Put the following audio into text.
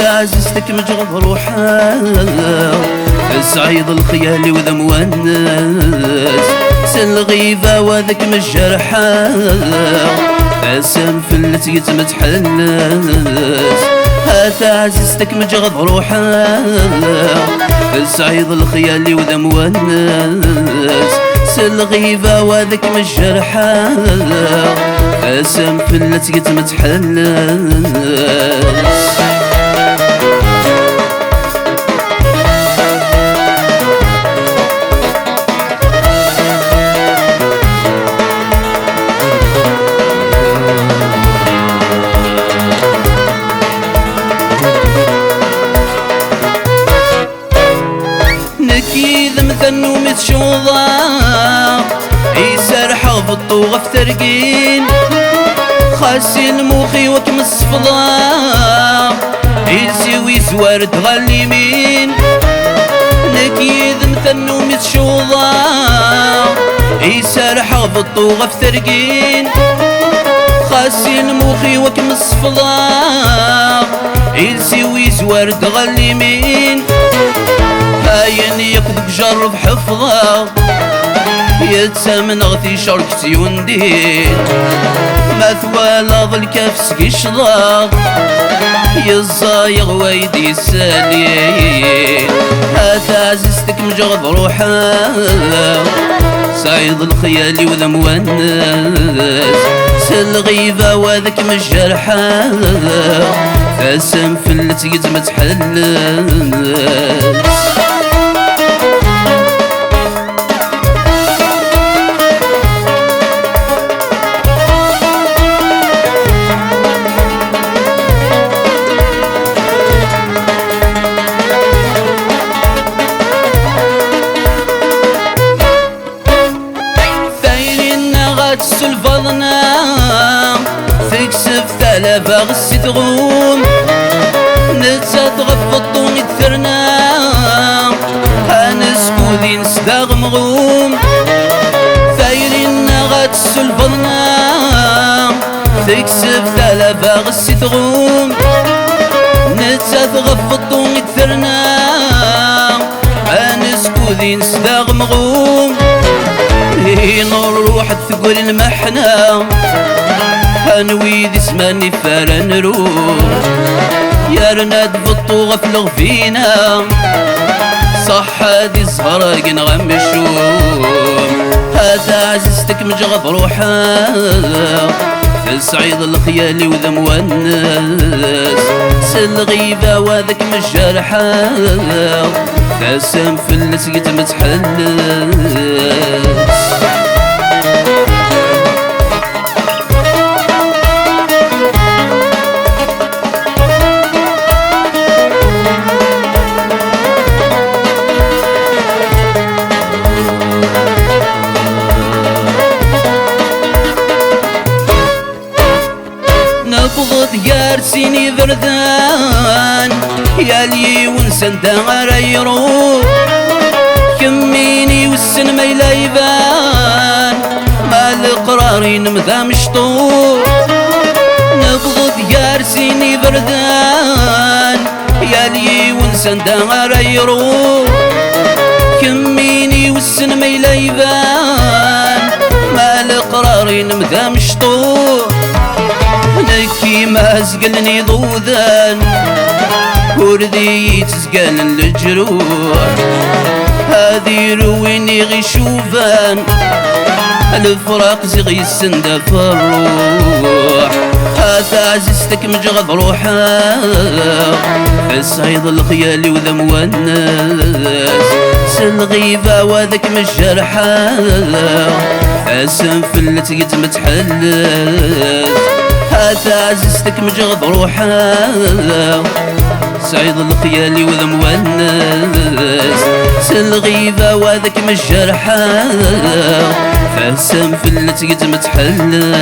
عزيزتك مجغض روحها سعيد الخيال وذا مونس سالغيبة وذاك مجرحة فاسم فلت يتمتحلس هاتا عزيزتك مجغض روحها سعيد الخيال وذا مونس سالغيبة وذاك مجرحة فاسم فلت يتمتحلس نكيد مثل ومتشوضة يسرح بالطوغة في ترقين خاسي الموخي وكم الصفضة يسوي زوارد غاليمين نكيد مثل ومتشوضة يسرح بالطوغة في ترقين خاسي الموخي وكم الصفضة يسوي زوارد غاليمين هاين يكذب جرب حفظه يتسامن غثي شركتي وندين ما ثوالا ظلكاف سقشضا يزايغ ويدي السالين هاتا عزيزتك مجغض روحها سعيد الخيالي وذا مونس سالغيبة وذاك مجرحة فاسم فلت يتمتحلس الفضنا تكسب ثلاثة غسي تغوم نتغف الطون الثرنا هنسكو ذي نسداغ مغوم ثايرين غاتس الفضنا تكسب ثلاثة غسي تغوم نتغف الطون الثرنا هنسكو ذي نسداغ مغوم نور روح تقول المحنة هنويد اسماني فارا نروح يا رناد بالطوغة في الغفينة صح هادي الزهرة نغم الشوم هذا عزيزتك مجغض روحها في سعيد الخيالي وذا مونس سالغيبة وذاك مجرحة فاسم فلس يتمتحلس نبضت يارسيني بردان يا لي ونسان دار يروح كميني والسن ما يلايبان ما القرارين مذا مشطوح نبضت يارسيني بردان يا لي ونسان دار يروح كميني والسن ما يلايبان ما القرارين مذا مشطوح نكي ما زقلني ضوذان وردي تزقل الجروح هذي رويني غي شوفان الفراق زغي السندة في الروح هذا عزيزتك مجغض روحها في الصعيد الخيالي وذا مونس سالغيبة وذاك مجرحة فاسم فلت يتمتحلس هاتا عزيزتك مجغض روحها سعيد الخيالي وذا مونس سالغيبة وذاك مجرحة فاسم فلت يتمتحلس